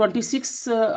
26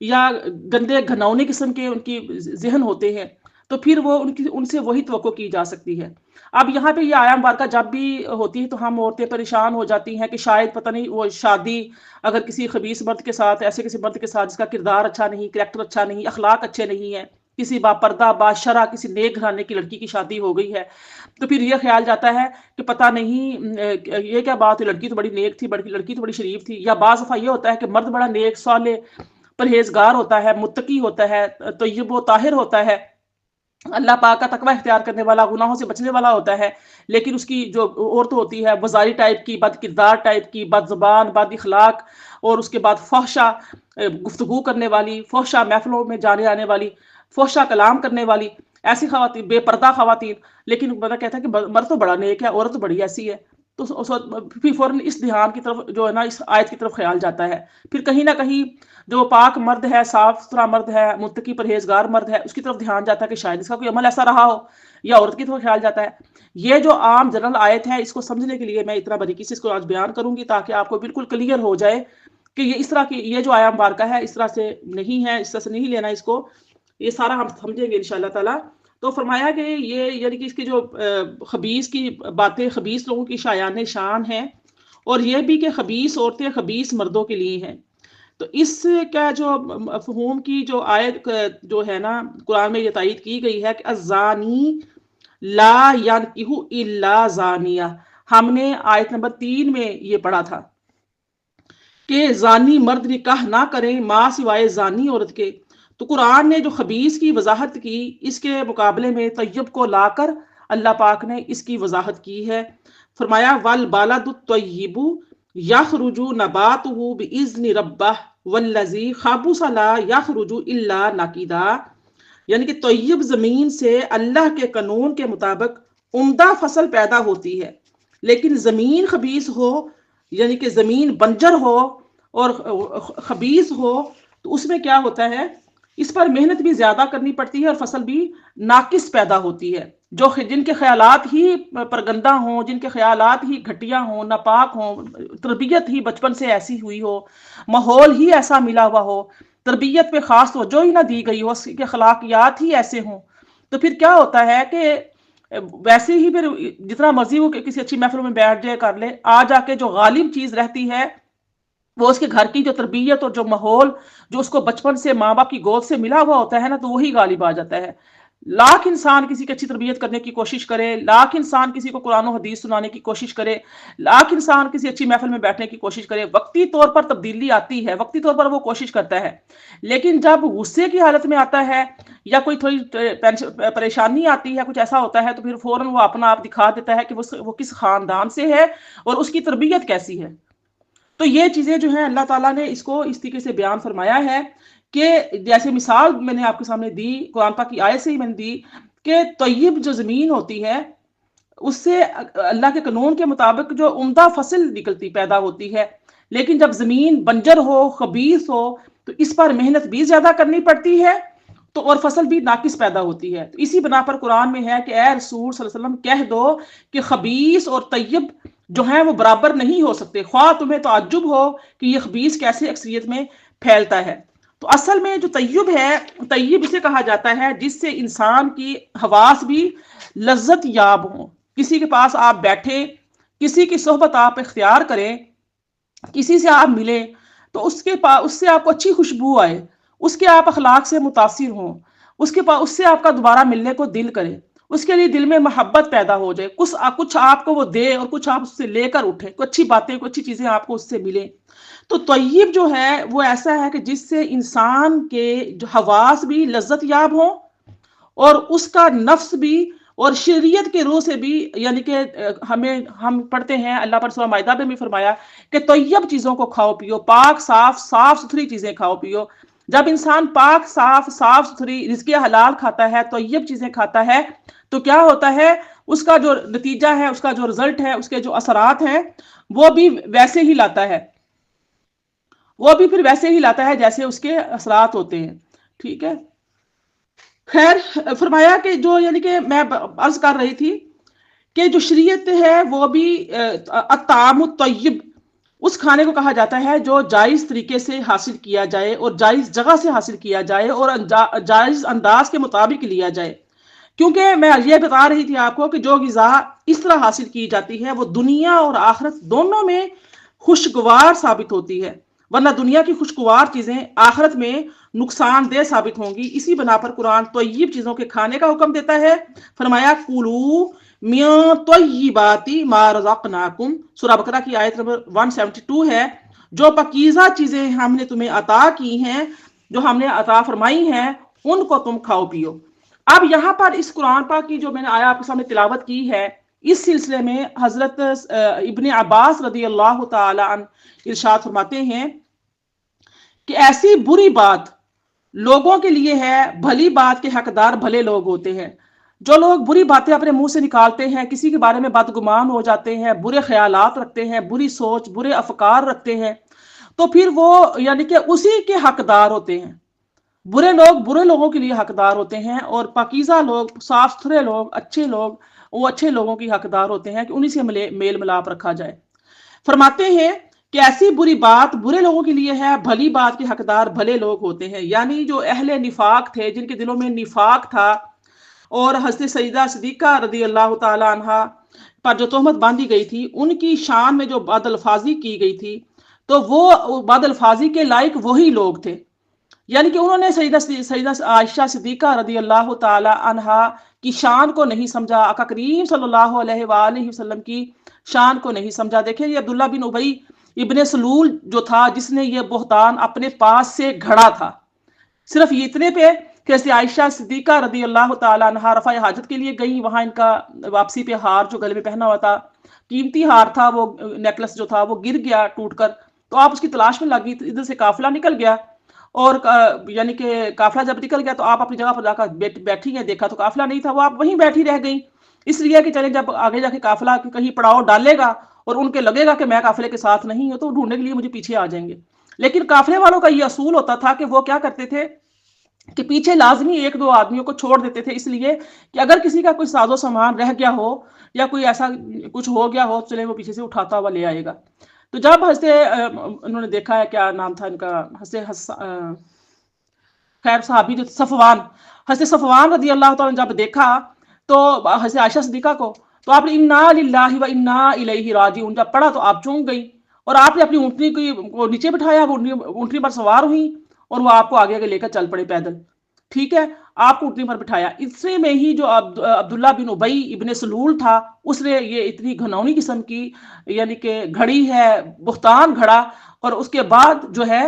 یا گندے گھنونے قسم کے ان کی ذہن ہوتے ہیں، تو پھر وہ ان سے وہی توقع کی جا سکتی ہے۔ اب یہاں پہ یہ آیا مبارکہ جب بھی ہوتی ہے تو ہم عورتیں پریشان ہو جاتی ہیں کہ شاید پتہ نہیں وہ شادی اگر کسی خبیث مرد کے ساتھ، ایسے کسی مرد کے ساتھ جس کا کردار اچھا نہیں، کریکٹر اچھا نہیں، اخلاق اچھے نہیں ہے، کسی باپردہ باشرہ کسی نیک گھرانے کی لڑکی کی شادی ہو گئی ہے، تو پھر یہ خیال جاتا ہے کہ پتہ نہیں یہ کیا بات ہے، لڑکی تو بڑی نیک تھی، لڑکی تو بڑی شریف تھی۔ یا بعض دفعہ یہ ہوتا ہے کہ مرد بڑا نیک صالح پرہیزگار ہوتا ہے، متقی ہوتا ہے، طیب و طاہر ہوتا ہے، اللہ پاک کا تقوی اختیار کرنے والا، گناہوں سے بچنے والا ہوتا ہے، لیکن اس کی جو عورت ہوتی ہے بازاری ٹائپ کی، بد کردار ٹائپ کی، بد زبان، بد اخلاق، اور اس کے بعد فحشہ گفتگو کرنے والی، فحشہ محفلوں میں جانے آنے والی، فحشہ کلام کرنے والی، ایسی خواتین، بے پردہ خواتین۔ لیکن بندہ کہتا ہے کہ مرد تو بڑا نیک ہے، عورت تو بڑی ایسی ہے، تو پھر فوراً اس دھیان کی طرف جو ہے نا، اس آیت کی طرف خیال جاتا ہے۔ پھر کہیں نہ کہیں جو پاک مرد ہے، صاف ستھرا مرد ہے، متقی پرہیزگار مرد ہے، اس کی طرف دھیان جاتا ہے کہ شاید اس کا کوئی عمل ایسا رہا ہو، یا عورت کی طرف خیال جاتا ہے۔ یہ جو عام جنرل آیت ہے، اس کو سمجھنے کے لیے میں اتنا باریکی سے اس کو آج بیان کروں گی تاکہ آپ کو بالکل کلیئر ہو جائے کہ یہ اس طرح کی، یہ جو آیا مبارکہ ہے اس طرح سے نہیں ہے، اس طرح سے نہیں لینا اس کو، یہ سارا ہم سمجھیں گے انشاءاللہ تعالی۔ تو فرمایا کہ یہ یعنی کہ اس کی جو خبیث کی باتیں خبیث لوگوں کی شایان شان ہیں، اور یہ بھی کہ خبیث عورتیں خبیث مردوں کے لیے ہیں۔ تو اس کا جو مفہوم کی جو آیت جو ہے نا قرآن میں یہ تائید کی گئی ہے کہ الزانی لا ینکح الا زانیہ، ہم نے آیت نمبر 3 میں یہ پڑھا تھا کہ زانی مرد نکاح نہ کریں ماں سوائے زانی عورت کے۔ تو قرآن نے جو خبیث کی وضاحت کی، اس کے مقابلے میں طیب کو لا کر اللہ پاک نے اس کی وضاحت کی ہے۔ فرمایا والبالد الطیب یخرج نباتہ باذن ربہ والذی خبث لا یخرج الا نکدا، یعنی کہ طیب زمین سے اللہ کے قانون کے مطابق عمدہ فصل پیدا ہوتی ہے، لیکن زمین خبیث ہو، یعنی کہ زمین بنجر ہو اور خبیث ہو، تو اس میں کیا ہوتا ہے، اس پر محنت بھی زیادہ کرنی پڑتی ہے اور فصل بھی ناقص پیدا ہوتی ہے۔ جن کے خیالات ہی پرگندہ ہوں، جن کے خیالات ہی گھٹیا ہوں، ناپاک ہوں، تربیت ہی بچپن سے ایسی ہوئی ہو، ماحول ہی ایسا ملا ہوا ہو، تربیت پہ خاص توجہ ہی نہ دی گئی ہو، اس کے اخلاقیات ہی ایسے ہوں، تو پھر کیا ہوتا ہے کہ ویسے ہی پھر جتنا مرضی وہ کسی اچھی محفل میں بیٹھ جائے کر لے، آ جا کے جو غالب چیز رہتی ہے وہ اس کے گھر کی جو تربیت اور جو ماحول جو اس کو بچپن سے ماں باپ کی گود سے ملا ہوا ہوتا ہے نا، تو وہی غالب آ جاتا ہے۔ لاکھ انسان کسی کی اچھی تربیت کرنے کی کوشش کرے، لاکھ انسان کسی کو قرآن و حدیث سنانے کی کوشش کرے، لاکھ انسان کسی اچھی محفل میں بیٹھنے کی کوشش کرے، وقتی طور پر تبدیلی آتی ہے، وقتی طور پر وہ کوشش کرتا ہے، لیکن جب غصے کی حالت میں آتا ہے یا کوئی تھوڑی پریشانی آتی ہے، کچھ ایسا ہوتا ہے، تو پھر فوراً وہ اپنا آپ دکھا دیتا ہے کہ وہ کس خاندان سے ہے اور اس کی تربیت کیسی ہے۔ تو یہ چیزیں جو ہیں اللہ تعالیٰ نے اس کو اس طریقے سے بیان فرمایا ہے کہ جیسے مثال میں نے آپ کے سامنے دی، قرآن پاک کی آیت سے ہی میں نے دی کہ طیب جو زمین ہوتی ہے اس سے اللہ کے قانون کے مطابق جو عمدہ فصل نکلتی پیدا ہوتی ہے، لیکن جب زمین بنجر ہو، خبیث ہو، تو اس پر محنت بھی زیادہ کرنی پڑتی ہے، تو اور فصل بھی ناقص پیدا ہوتی ہے۔ تو اسی بنا پر قرآن میں ہے کہ اے رسول صلی اللہ علیہ وسلم کہہ دو کہ خبیث اور طیب جو ہیں وہ برابر نہیں ہو سکتے، خواہ تمہیں تعجب ہو کہ یہ خبیث کیسے اکثریت میں پھیلتا ہے۔ تو اصل میں جو طیب ہے، طیب اسے کہا جاتا ہے جس سے انسان کی حواس بھی لذت یاب ہوں۔ کسی کے پاس آپ بیٹھے، کسی کی صحبت آپ اختیار کریں، کسی سے آپ ملیں، تو اس سے آپ کو اچھی خوشبو آئے، اس کے آپ اخلاق سے متاثر ہوں، اس سے آپ کا دوبارہ ملنے کو دل کرے، اس کے لیے دل میں محبت پیدا ہو جائے، کچھ آپ کو وہ دے اور کچھ آپ اس سے لے کر اٹھے، کوئی اچھی باتیں، کوئی اچھی چیزیں آپ کو اس سے ملیں۔ تو طیب جو ہے وہ ایسا ہے کہ جس سے انسان کے جو حواس بھی لذت یاب ہوں اور اس کا نفس بھی، اور شریعت کے روح سے بھی، یعنی کہ ہم پڑھتے ہیں اللہ پر سورہ مائدہ میں بھی فرمایا کہ طیب چیزوں کو کھاؤ پیو، پاک صاف ستھری چیزیں کھاؤ پیو۔ جب انسان پاک صاف ستھری رزق حلال کھاتا ہے، طیب چیزیں کھاتا ہے، تو کیا ہوتا ہے، اس کا جو نتیجہ ہے، اس کا جو رزلٹ ہے، اس کے جو اثرات ہیں، وہ بھی ویسے ہی لاتا ہے، وہ بھی پھر ویسے ہی لاتا ہے جیسے اس کے اثرات ہوتے ہیں۔ ٹھیک ہے، خیر، فرمایا کہ جو یعنی کہ میں عرض کر رہی تھی کہ جو شریعت ہے وہ بھی الطعام الطیب، اس کھانے کو کہا جاتا ہے جو جائز طریقے سے حاصل کیا جائے اور جائز جگہ سے حاصل کیا جائے اور جائز انداز کے مطابق لیا جائے. کیونکہ میں یہ بتا رہی تھی آپ کو کہ جو غذا اس طرح حاصل کی جاتی ہے وہ دنیا اور آخرت دونوں میں خوشگوار ثابت ہوتی ہے، ورنہ دنیا کی خوشگوار چیزیں آخرت میں نقصان دہ ثابت ہوں گی. اسی بنا پر قرآن طیب چیزوں کے کھانے کا حکم دیتا ہے. فرمایا کُلُوا مِن طیبات ما رزقناکم، سورہ بقرہ کی آیت نمبر 172 ہے. جو پاکیزہ چیزیں ہم نے تمہیں عطا کی ہیں، جو ہم نے عطا فرمائی ہیں، ان کو تم کھاؤ پیو. اب یہاں پر اس قرآن پاک کی جو میں نے آیا آپ کے سامنے تلاوت کی ہے، اس سلسلے میں حضرت ابن عباس رضی اللہ تعالی عنہ ارشاد فرماتے ہیں کہ ایسی بری بات لوگوں کے لیے ہے، بھلی بات کے حقدار بھلے لوگ ہوتے ہیں. جو لوگ بری باتیں اپنے منہ سے نکالتے ہیں، کسی کے بارے میں بدگمان ہو جاتے ہیں، برے خیالات رکھتے ہیں، بری سوچ، برے افکار رکھتے ہیں، تو پھر وہ یعنی کہ اسی کے حقدار ہوتے ہیں. برے لوگ برے لوگوں کے لیے حقدار ہوتے ہیں، اور پاکیزہ لوگ، صاف ستھرے لوگ، اچھے لوگ وہ اچھے لوگوں کی حقدار ہوتے ہیں کہ انہی سے میل ملاپ رکھا جائے. فرماتے ہیں کہ ایسی بری بات برے لوگوں کے لیے ہے، بھلی بات کے حقدار بھلے لوگ ہوتے ہیں. یعنی جو اہل نفاق تھے، جن کے دلوں میں نفاق تھا، اور حضرت سیدہ صدیقہ رضی اللہ تعالی عنہا پر جو تہمت باندھی گئی تھی، ان کی شان میں جو بد الفاظی کی گئی تھی، تو وہ بد الفاظی کے لائق وہی لوگ تھے. یعنی کہ انہوں نے سیدہ عائشہ صدیقہ رضی اللہ تعالی عنہا کی شان کو نہیں سمجھا، آقا کریم صلی اللہ علیہ وآلہ وسلم کی شان کو نہیں سمجھا. دیکھیں یہ عبداللہ بن ابی ابن سلول جو تھا، جس نے یہ بہتان اپنے پاس سے گھڑا تھا، صرف یہ اتنے پہ کہ عائشہ صدیقہ رضی اللہ تعالی عنہا رفع حاجت کے لیے گئی، وہاں ان کا واپسی پہ ہار جو گلے میں پہنا ہوا تھا، قیمتی ہار تھا، وہ نیکلس جو تھا وہ گر گیا ٹوٹ کر. تو آپ اس کی تلاش میں لگی، ادھر سے قافلہ نکل گیا، اور یعنی کہ قافلہ جب نکل گیا تو آپ اپنی جگہ پر جا کر بیٹھی ہیں، دیکھا تو قافلہ نہیں تھا، وہ آپ وہیں بیٹھی رہ گئیں. اس لیے کہ چلے جب آگے جا کے قافلہ کہیں پڑاؤ ڈالے گا اور ان کے لگے گا کہ میں قافلے کے ساتھ نہیں ہوں، تو ڈھونڈنے کے لیے مجھے پیچھے آ جائیں گے. لیکن قافلے والوں کا یہ اصول ہوتا تھا کہ وہ کیا کرتے تھے کہ پیچھے لازمی ایک دو آدمیوں کو چھوڑ دیتے تھے، اس لیے کہ اگر کسی کا کوئی ساز و سامان رہ گیا ہو یا کوئی ایسا کچھ ہو گیا ہو، چلے وہ پیچھے سے اٹھاتا ہوا لے آئے گا. تو جب انہوں نے دیکھا ہے، کیا نام تھا ان کا، خیر صحابی جو حضرت صفوان رضی اللہ تعالیٰ نے جب دیکھا تو حضرت عائشہ صدیقہ کو، تو آپ نے انا للہ و انا الیہ راجعون جب پڑھا تو آپ چونک گئی، اور آپ نے اپنی اونٹنی کو نیچے بٹھایا، وہ اونٹنی پر سوار ہوئی اور وہ آپ کو آگے آگے لے کر چل پڑے پیدل. ٹھیک ہے، آپ کو اونٹنی پر بٹھایا. اس میں ہی جو عبداللہ بن ابی ابن سلول تھا، اس نے یہ اتنی گھنونی قسم کی یعنی کہ گھڑی ہے، بہتان گھڑا، اور اس کے بعد جو ہے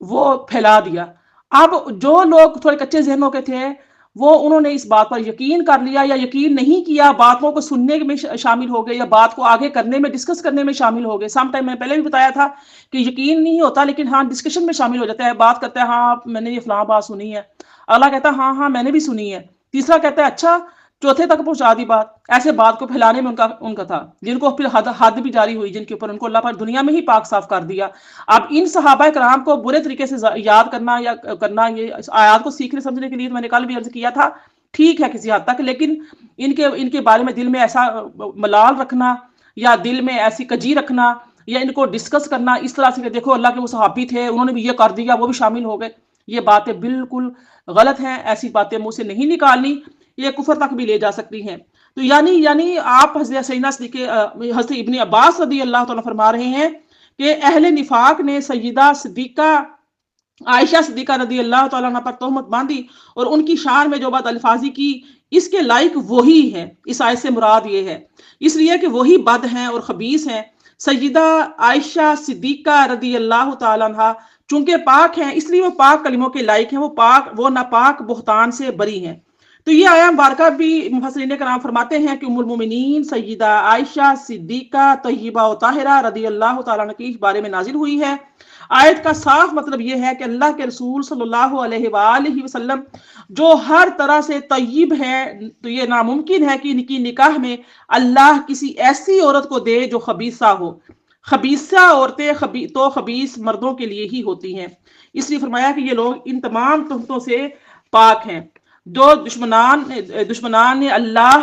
وہ پھیلا دیا. اب جو لوگ تھوڑے کچے ذہنوں کے تھے، وہ انہوں نے اس بات پر یقین کر لیا یا یقین نہیں کیا، باتوں کو سننے میں شامل ہو گئے یا بات کو آگے کرنے میں، ڈسکس کرنے میں شامل ہو گئے. سم ٹائم میں پہلے بھی بتایا تھا کہ یقین نہیں ہوتا، لیکن ہاں ڈسکشن میں شامل ہو جاتا ہے. بات کرتا ہے، ہاں میں نے یہ فلاں بات سنی ہے، اگلا کہتا ہے ہاں میں نے بھی سنی ہے، تیسرا کہتا ہے اچھا، چوتھے تک پہنچا دی بات. ایسے بات کو پھیلانے میں ان کا تھا، جن کو پھر حد بھی جاری ہوئی، جن کے اوپر ان کو اللہ پر دنیا میں ہی پاک صاف کر دیا. اب ان صحابہ کرام کو برے طریقے سے یاد کرنا یا کرنا، یہ آیات کو سیکھنے سمجھنے کے لیے میں نے کل بھی عرض کیا تھا، ٹھیک ہے کسی حد تک، لیکن ان کے بارے میں دل میں ایسا ملال رکھنا یا دل میں ایسی کجی رکھنا یا ان کو ڈسکس کرنا اس طرح سے کہ دیکھو اللہ کے وہ صحابی تھے، انہوں نے بھی یہ کر دیا، وہ بھی شامل ہو گئے، یہ باتیں بالکل غلط ہیں. ایسی باتیں منہ سے نہیں نکالنی، یہ کفر تک بھی لے جا سکتی ہیں. تو یعنی آپ حضرت ابن عباس رضی اللہ تعالیٰ فرما رہے ہیں کہ اہل نفاق نے سیدہ صدیقہ عائشہ صدیقہ رضی اللہ تعالیٰ عنہ پر تہمت باندھی اور ان کی شان میں جو بات الفاظی کی، اس کے لائق وہی ہے. اس آیت سے مراد یہ ہے، اس لیے کہ وہی بد ہیں اور خبیث ہیں. سیدہ عائشہ صدیقہ رضی اللہ تعالیٰ عنہ چونکہ پاک ہیں، اس لیے وہ پاک کلموں کے لائق ہیں، وہ ناپاک بہتان سے بری ہیں. تو یہ آیا مبارکہ بھی مفسرین کرام فرماتے ہیں کہ ام المومنین سیدہ عائشہ صدیقہ طیبہ و طاہرہ رضی اللہ تعالیٰ عنہ کے بارے میں نازل ہوئی ہے. آیت کا صاف مطلب یہ ہے کہ اللہ کے رسول صلی اللہ علیہ وآلہ وسلم جو ہر طرح سے طیب ہے، تو یہ ناممکن ہے کہ ان کی نکاح میں اللہ کسی ایسی عورت کو دے جو خبیثہ ہو. خبیثہ عورتیں تو خبیث مردوں کے لیے ہی ہوتی ہیں. اس لیے فرمایا کہ یہ لوگ ان تمام تہمتوں سے پاک ہیں. جو دشمنان نے اللہ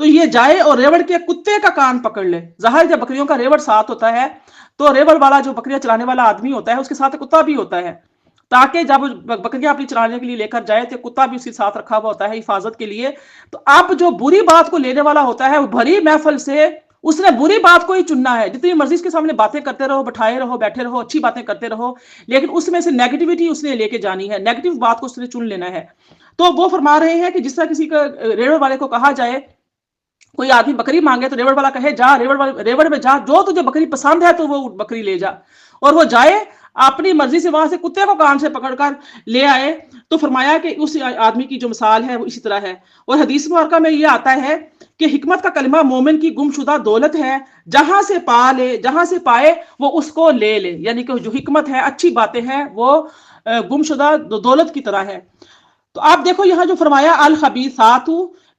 تو یہ جائے اور ریوڑ کے کتے کا کان پکڑ لے. ظاہر جب بکریوں کا ریوڑ ساتھ ہوتا ہے تو ریوڑ والا جو بکریاں چلانے والا آدمی ہوتا ہے اس کے ساتھ کتا بھی ہوتا ہے، تاکہ جب بکریاں اپنی چلانے کے لیے لے کر جائے تو کتا بھی اس کے ساتھ رکھا ہوا ہوتا ہے حفاظت کے لیے. تو اب جو بری بات کو لینے والا ہوتا ہے وہ بھری محفل سے اس نے بری بات کو ہی چننا ہے. جتنی مرضی اس کے سامنے باتیں کرتے رہو، بٹھائے رہو، بیٹھے رہو، اچھی باتیں کرتے رہو، لیکن اس میں سے نیگیٹیوٹی اس نے لے کے جانی ہے، نیگیٹو بات کو اس نے چن لینا ہے. تو وہ فرما رہے ہیں کہ جس طرح کسی کا ریوڑ والے کو کہا جائے، کوئی آدمی بکری مانگے تو ریوڑ والا کہے جا ریوڑ میں جا، جو تجھے بکری پسند ہے تو وہ بکری لے جا، اور وہ جائے اپنی مرضی سے وہاں سے کتے کو کان سے پکڑ کر لے آئے. تو فرمایا کہ اس آدمی کی جو مثال ہے وہ اسی طرح ہے. اور حدیث مبارکہ میں یہ آتا ہے کہ حکمت کا کلمہ مومن کی گم شدہ دولت ہے، جہاں سے پا لے، جہاں سے پائے وہ اس کو لے لے. یعنی کہ جو حکمت ہے، اچھی باتیں ہیں، وہ گم شدہ دولت کی طرح ہے. تو آپ دیکھو یہاں جو فرمایا الخبیثات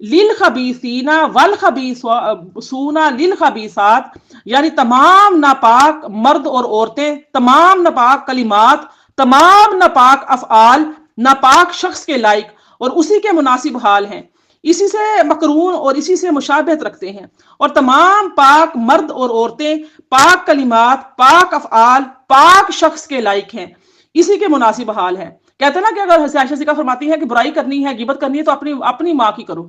للخبیثین والخبیثون للخبیثات، یعنی تمام ناپاک مرد اور عورتیں، تمام ناپاک کلمات، تمام ناپاک افعال ناپاک شخص کے لائق اور اسی کے مناسب حال ہیں، اسی سے مقرون اور اسی سے مشابہت رکھتے ہیں. اور تمام پاک مرد اور عورتیں پاک کلمات، پاک افعال پاک شخص کے لائق ہیں، اسی کے مناسب حال ہے. کہتے ہیں نا کہ اگر عائشہ صدیقہ فرماتی ہے کہ برائی کرنی ہے، غیبت کرنی ہے تو اپنی ماں کی کرو،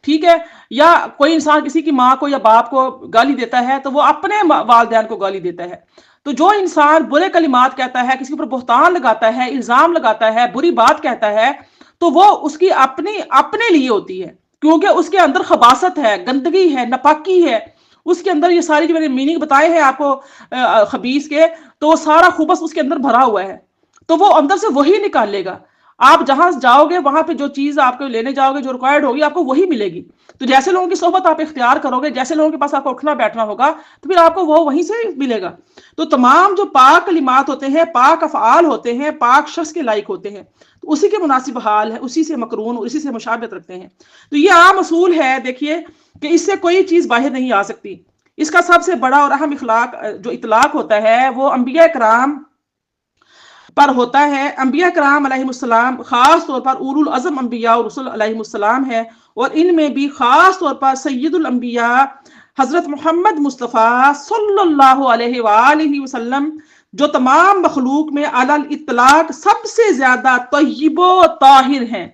ٹھیک ہے، یا کوئی انسان کسی کی ماں کو یا باپ کو گالی دیتا ہے تو وہ اپنے والدین کو گالی دیتا ہے. تو جو انسان برے کلمات کہتا ہے، کسی پر بہتان لگاتا ہے، الزام لگاتا ہے، بری بات کہتا ہے، تو وہ اس کی اپنے لیے ہوتی ہے، کیونکہ اس کے اندر خباثت ہے، گندگی ہے، ناپاکی ہے. اس کے اندر یہ ساری جو میں نے میننگ بتائے ہیں آپ کو خبیث کے، تو وہ سارا خبث اس کے اندر بھرا ہوا ہے، تو وہ اندر سے وہی نکال لے گا. آپ جہاں جاؤ گے وہاں پہ جو چیز آپ کو لینے جاؤ گے، جو ریکوائرڈ ہوگی آپ کو وہی ملے گی. تو جیسے لوگوں کی صحبت آپ اختیار کرو گے، جیسے لوگوں کے پاس آپ کو اٹھنا بیٹھنا ہوگا، تو پھر آپ کو وہ وہیں سے ملے گا. تو تمام جو پاک کلمات ہوتے ہیں، پاک افعال ہوتے ہیں، پاک شخص کے لائق ہوتے ہیں، تو اسی کے مناسب حال ہے، اسی سے مقرون اور اسی سے مشابہت رکھتے ہیں. تو یہ عام اصول ہے، دیکھیے کہ اس سے کوئی چیز باہر نہیں آ سکتی. اس کا سب سے بڑا اور اہم اطلاق ہوتا ہے وہ انبیاء کرام پر ہوتا ہے. انبیاء کرام علیہ السلام خاص طور پر اولو العزم انبیاء اور رسول علیہ السلام ہے، اور ان میں بھی خاص طور پر سید الانبیاء حضرت محمد مصطفیٰ صلی اللہ علیہ وآلہ وسلم، جو تمام مخلوق میں علی الاطلاق سب سے زیادہ طیب و طاہر ہیں.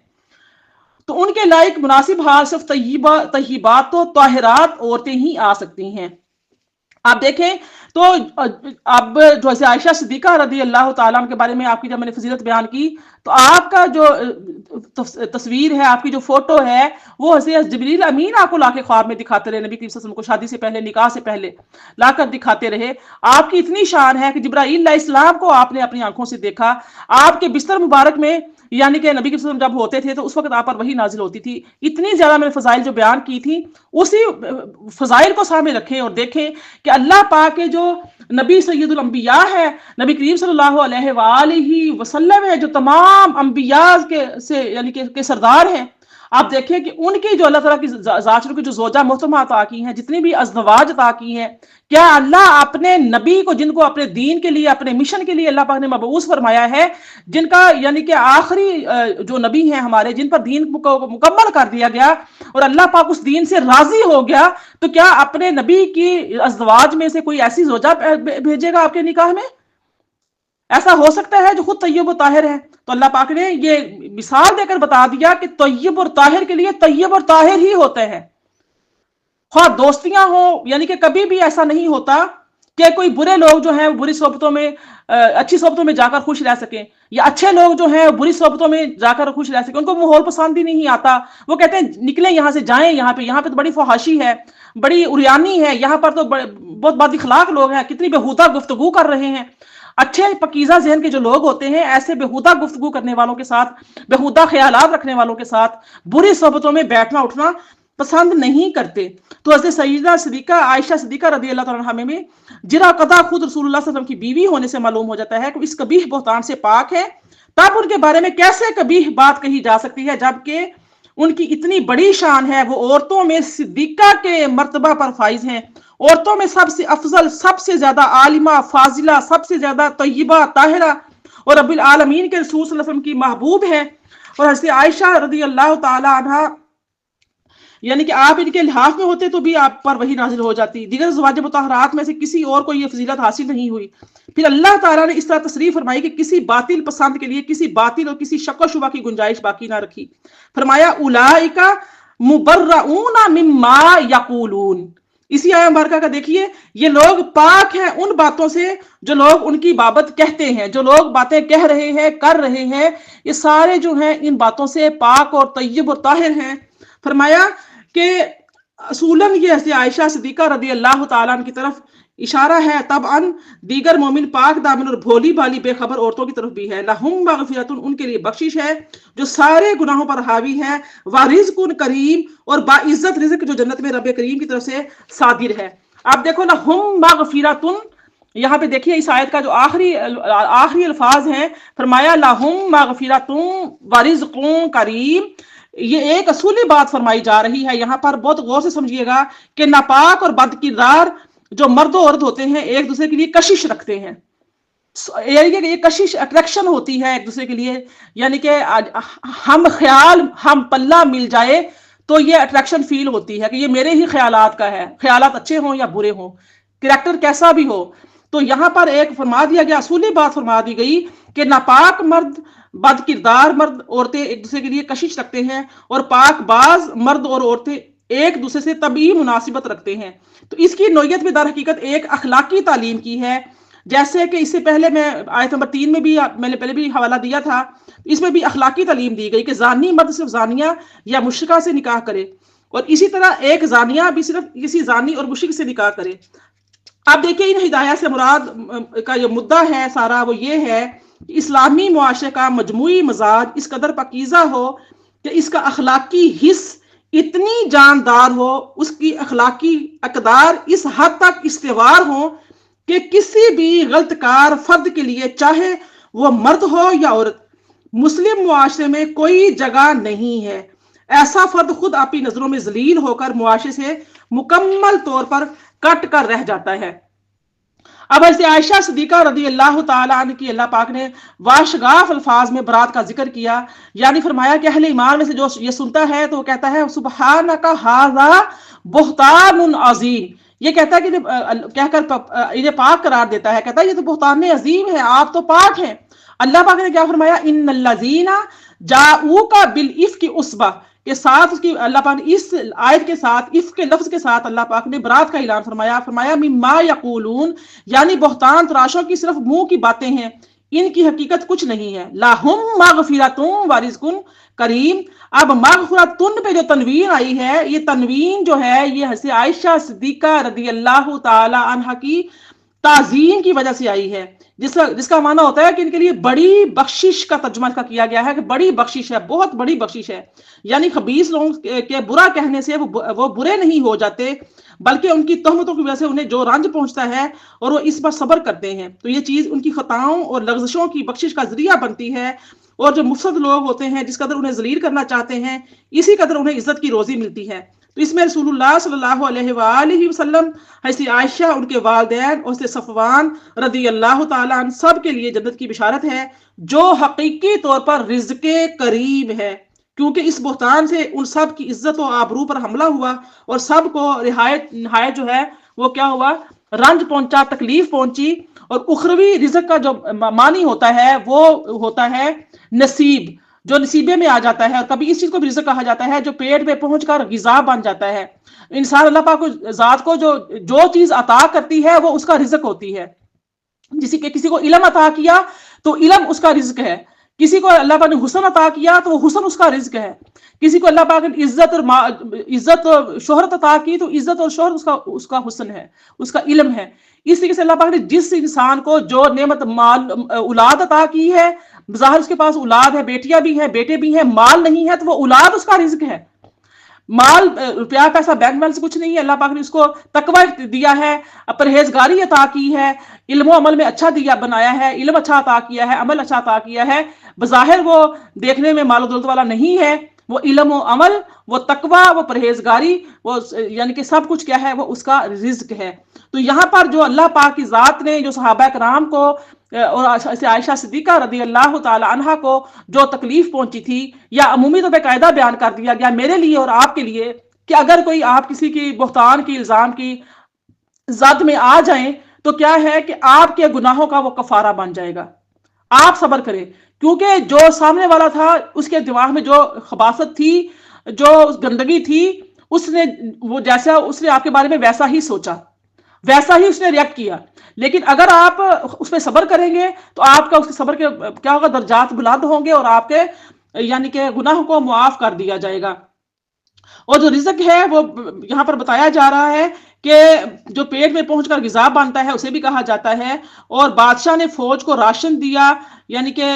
تو ان کے لائق مناسب حال صرف طیبات و طاہرات عورتیں ہی آ سکتی ہیں. آپ دیکھیں تو اب جو عائشہ صدیقہ رضی اللہ تعالیٰ عنہ کے بارے میں آپ کی جب میں نے فضیلت بیان کی، تو آپ کا جو تصویر ہے، آپ کی جو فوٹو ہے، وہ حضرت جبریل امین آپ کو لا کے خواب میں دکھاتے رہے. نبی کریم صلی اللہ علیہ وسلم کو شادی سے پہلے، نکاح سے پہلے لا کر دکھاتے رہے. آپ کی اتنی شان ہے کہ جبرائیل علیہ السلام کو آپ نے اپنی آنکھوں سے دیکھا. آپ کے بستر مبارک میں، یعنی کہ نبی صلی اللہ علیہ وسلم جب ہوتے تھے تو اس وقت آپ پر وہی نازل ہوتی تھی. اتنی زیادہ میں نے فضائل جو بیان کی تھی، اسی فضائل کو سامنے رکھیں اور دیکھیں کہ اللہ پاک کے جو نبی سید الانبیاء ہے، نبی کریم صلی اللہ علیہ وآلہ وسلم ہے، جو تمام انبیاء یعنی کہ سردار ہیں. آپ دیکھیں کہ ان کی جو اللہ تعالیٰ کی ذات کی جو زوجہ محترمہ عطا کی ہیں، جتنی بھی ازدواج عطا کی ہیں، کیا اللہ اپنے نبی کو، جن کو اپنے دین کے لیے، اپنے مشن کے لیے اللہ پاک نے مبعوث فرمایا ہے، جن کا یعنی کہ آخری جو نبی ہیں ہمارے، جن پر دین کو مکمل کر دیا گیا اور اللہ پاک اس دین سے راضی ہو گیا، تو کیا اپنے نبی کی ازدواج میں سے کوئی ایسی زوجہ بھیجے گا آپ کے نکاح میں؟ ایسا ہو سکتا ہے جو خود طیب و طاہر ہے؟ تو اللہ پاک نے یہ مثال دے کر بتا دیا کہ طیب اور طاہر کے لیے طیب اور طاہر ہی ہوتے ہیں. خواہ دوستیاں ہوں، یعنی کہ کبھی بھی ایسا نہیں ہوتا کہ کوئی برے لوگ جو ہیں بری صحبتوں میں اچھی صحبتوں میں جا کر خوش رہ سکیں، یا اچھے لوگ جو ہیں بری صحبتوں میں جا کر خوش رہ سکیں. ان کو ماحول پسند ہی نہیں آتا، وہ کہتے ہیں نکلیں یہاں سے، جائیں یہاں پہ تو بڑی فحاشی ہے، بڑی اریانی ہے، یہاں پر تو بہت بد اخلاق لوگ ہیں، کتنی بےہودہ گفتگو کر رہے ہیں. اچھے پاکیزہ ذہن کے جو لوگ ہوتے ہیں، ایسے بےہودہ گفتگو کرنے والوں کے ساتھ، بےہودہ خیالات رکھنے والوں کے ساتھ بری صحبتوں میں بیٹھنا اٹھنا پسند نہیں کرتے. تو حضرت سیدہ صدیقہ عائشہ صدیقہ رضی اللہ تعالیٰ عنہ میں جرا قطع خود رسول اللہ صلی اللہ علیہ وسلم کی بیوی ہونے سے معلوم ہو جاتا ہے کہ اس قبیح بہتان سے پاک ہے. تب ان کے بارے میں کیسے قبیح بات کہی جا سکتی ہے، جبکہ ان کی اتنی بڑی شان ہے، وہ عورتوں میں صدیقہ کے مرتبہ پر فائز ہیں، عورتوں میں سب سے افضل، سب سے زیادہ عالمہ، فاضلہ، سب سے زیادہ طیبہ، طاہرہ، اور رب العالمین کے رسول صلی اللہ علیہ وسلم کی محبوب ہیں. اور حضرت عائشہ رضی اللہ تعالی عنہ یعنی کہ آپ ان کے لحاظ میں ہوتے تو بھی آپ پر وہی نازل ہو جاتی، دیگر ازواج مطہرات میں سے کسی اور کو یہ فضیلت حاصل نہیں ہوئی۔ پھر اللہ تعالیٰ نے اس طرح تصریح فرمائی کہ کسی باطل پسند کے لیے کسی باطل اور کسی شک و شبہ کی گنجائش باقی نہ رکھی، فرمایا اولئک مبرؤون مما یقولون۔ اسی آیہ مبارکہ کا دیکھیے، یہ لوگ پاک ہیں ان باتوں سے جو لوگ ان کی بابت کہتے ہیں، جو لوگ باتیں کہہ رہے ہیں، کر رہے ہیں، یہ سارے جو ہیں ان باتوں سے پاک اور طیب اور طاہر ہیں۔ فرمایا کہ اصولاً یہ حضرت عائشہ صدیقہ رضی اللہ تعالیٰ عنہ کی طرف اشارہ ہے، طبعاً دیگر مومن پاک دامن اور بھولی بھالی بے خبر عورتوں کی طرف بھی ہے۔ لہم مغفرۃ، ان کے لیے بخشش ہے جو سارے گناہوں پر حاوی ہے، ورزق کریم، اور باعزت رزق جو جنت میں رب کریم کی طرف سے صادر ہے۔ آپ دیکھو لہم مغفرۃ، یہاں پہ دیکھیے اس آیت کا جو آخری الفاظ ہیں، فرمایا لہم مغفرۃ ورزق کریم، یہ ایک اصولی بات فرمائی جا رہی ہے یہاں پر، بہت غور سے سمجھیے گا کہ ناپاک اور بد کردار جو مرد و عورت ہوتے ہیں ایک دوسرے کے لیے کشش رکھتے ہیں، یہ کشش اٹریکشن ہوتی ہے ایک دوسرے کے لیے، یعنی کہ ہم خیال ہم پلہ مل جائے تو یہ اٹریکشن فیل ہوتی ہے کہ یہ میرے ہی خیالات کا ہے، خیالات اچھے ہوں یا برے ہوں، کریکٹر کیسا بھی ہو۔ تو یہاں پر ایک فرما دیا گیا، اصولی بات فرما دی گئی کہ ناپاک مرد، بد کردار مرد عورتیں ایک دوسرے کے لیے کشش رکھتے ہیں، اور پاک باز مرد اور عورتیں ایک دوسرے سے طبعی مناسبت رکھتے ہیں۔ تو اس کی نوعیت میں در حقیقت ایک اخلاقی تعلیم کی ہے، جیسے کہ اس سے پہلے میں آیت نمبر 3 میں بھی میں نے پہلے بھی حوالہ دیا تھا، اس میں بھی اخلاقی تعلیم دی گئی کہ زانی مرد صرف زانیہ یا مشرکہ سے نکاح کرے، اور اسی طرح ایک زانیہ بھی صرف کسی زانی اور مشرک سے نکاح کرے۔ آپ دیکھیں ان ہدایات سے مراد کا جو مدعا ہے سارا وہ یہ ہے کہ اسلامی معاشرے کا مجموعی مزاج اس قدر پاکیزہ ہو کہ اس کا اخلاقی حص اتنی جاندار ہو، اس کی اخلاقی اقدار اس حد تک استوار ہوں کہ کسی بھی غلط کار فرد کے لیے، چاہے وہ مرد ہو یا عورت، مسلم معاشرے میں کوئی جگہ نہیں ہے۔ ایسا فرد خود اپنی نظروں میں ذلیل ہو کر معاشرے سے مکمل طور پر کٹ کر رہ جاتا ہے۔ اب حضرت عائشہ صدیقہ رضی اللہ تعالیٰ عنہ کی اللہ پاک نے واشگاف الفاظ میں برات کا ذکر کیا، یعنی فرمایا کہ اہل ایمان میں سے جو یہ سنتا ہے تو وہ کہتا ہے سبحانک ھذا بہتان عظیم، یہ کہتا ہے کہ کہہ کر انہیں پاک قرار دیتا ہے، کہتا ہے یہ تو بہتان عظیم ہے، آپ تو پاک ہیں۔ اللہ پاک نے کیا فرمایا، ان الذین جاؤک بالافک عصبہ کے ساتھ، اس کی اللہ پاک نے اس آیت کے ساتھ افک کے لفظ کے ساتھ اللہ پاک نے برات کا اعلان فرمایا، فرمایا مما یقولون، یعنی بہتان تراشوں کی صرف منہ کی باتیں ہیں، ان کی حقیقت کچھ نہیں ہے۔ لہم مغفرۃ ورزق کریم، اب مغفرۃ پہ جو تنوین آئی ہے، یہ تنوین جو ہے یہ حضرت عائشہ صدیقہ رضی اللہ تعالی عنہا کی تعظیم کی وجہ سے آئی ہے، جس کا معنی ہوتا ہے کہ ان کے لیے بڑی بخشش کا ترجمہ اس کا کیا گیا ہے کہ بڑی بخشش ہے، بہت بڑی بخشش ہے، یعنی خبیث لوگوں کے برا کہنے سے وہ برے نہیں ہو جاتے، بلکہ ان کی تہمتوں کی وجہ سے انہیں جو رنج پہنچتا ہے اور وہ اس پر صبر کرتے ہیں، تو یہ چیز ان کی خطاؤں اور لغزشوں کی بخشش کا ذریعہ بنتی ہے، اور جو مفسد لوگ ہوتے ہیں جس قدر انہیں ذلیل کرنا چاہتے ہیں اسی قدر انہیں عزت کی روزی ملتی ہے۔ تو اس میں رسول اللہ صلی اللہ علیہ وآلہ وسلم، حضرت عائشہ، ان کے والدین اور حضرت صفوان رضی اللہ تعالیٰ عنہ سب کے لیے جنت کی بشارت ہے، جو حقیقی طور پر رزق کریم ہے، کیونکہ اس بہتان سے ان سب کی عزت و آبرو پر حملہ ہوا اور سب کو نہایت جو ہے وہ کیا ہوا، رنج پہنچا، تکلیف پہنچی، اور اخروی رزق کا جو معنی ہوتا ہے وہ ہوتا ہے نصیب، جو نصیبے میں آ جاتا ہے، اور کبھی اس چیز کو بھی رزق کہا جاتا ہے جو پیٹ میں پہنچ کر غذا بن جاتا ہے۔ انسان اللہ پاک کو ذات کو جو چیز عطا کرتی ہے وہ اس کا رزق ہوتی ہے، کسی کو علم عطا کیا تو علم اس کا رزق ہے، کسی کو اللہ پاک نے حسن عطا کیا تو وہ حسن اس کا رزق ہے، کسی کو اللہ پاک نے عزت اور شہرت عطا کی تو عزت اور شہرت اس کا حسن ہے، اس کا علم ہے۔ اس طریقے سے اللہ پاک نے جس انسان کو جو نعمت مال اولاد عطا کی ہے، ظاہر اس کے پاس اولاد ہے، بیٹیاں بھی ہیں، بیٹے بھی ہیں، مال نہیں ہے، تو وہ اولاد اس کا رزق ہے۔ مال، روپیہ پیسہ بینک بیلنس کچھ نہیں ہے، اللہ پاک نے اس کو تقوی دیا ہے، پرہیزگاری عطا کی ہے، علم و عمل میں اچھا بنایا ہے، علم اچھا عطا کیا ہے، عمل اچھا عطا کیا ہے، بظاہر وہ دیکھنے میں مال و دولت والا نہیں ہے، وہ علم و عمل، وہ تقوی، وہ پرہیزگاری، وہ یعنی کہ سب کچھ کیا ہے، وہ اس کا رزق ہے۔ تو یہاں پر جو اللہ پاک کی ذات نے جو صحابہ کرام کو اور عائشہ صدیقہ رضی اللہ تعالی عنہا کو جو تکلیف پہنچی تھی، یا عمومی طور پہ قاعدہ بیان کر دیا گیا میرے لیے اور آپ کے لیے، کہ اگر کوئی آپ کسی کی بہتان کی الزام کی زد میں آ جائیں تو کیا ہے کہ آپ کے گناہوں کا وہ کفارہ بن جائے گا. آپ صبر کریں، کیونکہ جو سامنے والا تھا اس کے دماغ میں جو خباثت تھی، جو گندگی تھی، اس نے وہ جیسا اس نے آپ کے بارے میں ویسا ہی سوچا، ویسا ہی اس نے ریئیکٹ کیا. لیکن اگر آپ اس پہ صبر کریں گے تو آپ کا اس کے صبر کے کیا ہوگا، درجات بلند ہوں گے اور آپ کے یعنی کہ گناہ کو معاف کر دیا جائے گا. اور جو رزق ہے وہ یہاں پر بتایا جا رہا ہے کہ جو پیٹ میں پہنچ کر غذا بنتا ہے اسے بھی کہا جاتا ہے. اور بادشاہ نے فوج کو راشن دیا، یعنی کہ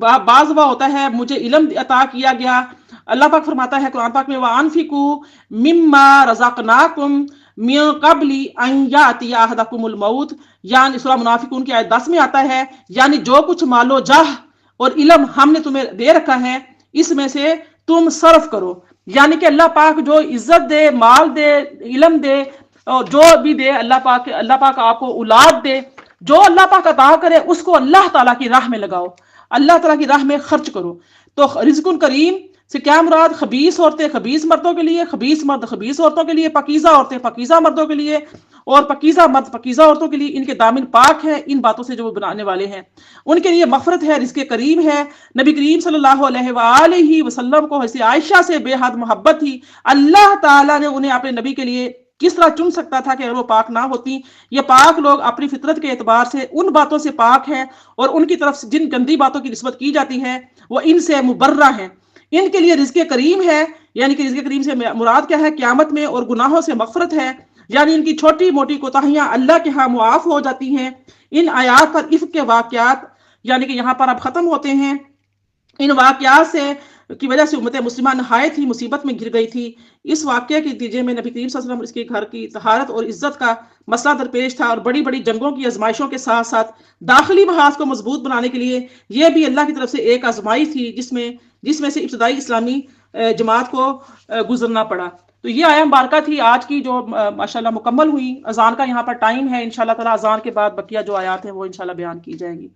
بعض وہ ہوتا ہے مجھے علم عطا کیا گیا. اللہ پاک فرماتا ہے قرآن پاک میں وَأَنفِقُوا مِمَّا رَزَقْنَاكُمْ مِن قَبْلِ أَن يَأْتِيَ أَحَدَكُمُ الْمَوْتُ، یعنی سورہ منافقون کی آیت 10 میں آتا ہے، یعنی جو کچھ مال و جاہ اور علم ہم نے تمہیں دے رکھا ہے اس میں سے تم صرف کرو. یعنی کہ اللہ پاک جو عزت دے، مال دے، علم دے، اور جو بھی دے، اللہ پاک آپ کو اولاد دے، جو اللہ پاک عطا کرے اس کو اللہ تعالیٰ کی راہ میں لگاؤ، اللہ تعالیٰ کی راہ میں خرچ کرو. تو رزق کریم سے کیا مراد؟ خبیث عورتیں خبیث مردوں کے لیے، خبیث مرد خبیث عورتوں کے لیے، پاکیزہ عورتیں پاکیزہ مردوں کے لیے، اور پاکیزہ مرد پاکیزہ عورتوں کے لیے. ان کے دامن پاک ہیں ان باتوں سے جو وہ بنانے والے ہیں، ان کے لیے مغفرت ہے، رزق کریم ہے. نبی کریم صلی اللہ علیہ وآلہ وسلم کو حضرت عائشہ سے بے حد محبت تھی. اللہ تعالیٰ نے انہیں اپنے نبی کے لیے کس طرح چن سکتا تھا کہ اگر وہ پاک نہ ہوتی. یہ پاک لوگ اپنی فطرت کے اعتبار سے ان باتوں سے پاک ہیں، اور ان کی طرف سے جن گندی باتوں کی نسبت کی جاتی ہے وہ ان سے مبرہ ہیں. ان کے لیے رزق کریم ہے، یعنی کہ رزق کریم سے مراد کیا ہے؟ قیامت میں اور گناہوں سے مغفرت ہے، یعنی ان کی چھوٹی موٹی کوتاہیاں اللہ کے ہاں معاف ہو جاتی ہیں. ان آیات پر عفق کے واقعات یعنی کہ یہاں پر اب ختم ہوتے ہیں. ان واقعات سے کی وجہ سے امت مسلمہ نہایت ہی مصیبت میں گر گئی تھی. اس واقعے کے نتیجے میں نبی کریم صلی اللہ علیہ وسلم اس کے گھر کی طہارت اور عزت کا مسئلہ درپیش تھا، اور بڑی بڑی جنگوں کی آزمائشوں کے ساتھ ساتھ داخلی محاذ کو مضبوط بنانے کے لیے یہ بھی اللہ کی طرف سے ایک آزمائی تھی جس میں سے ابتدائی اسلامی جماعت کو گزرنا پڑا. تو یہ آیہ مبارکہ تھی آج کی جو ماشاءاللہ مکمل ہوئی. اذان کا یہاں پر ٹائم ہے، انشاءاللہ تعالی اذان کے بعد بقیہ جو آیات ہیں وہ انشاءاللہ بیان کی جائیں گی.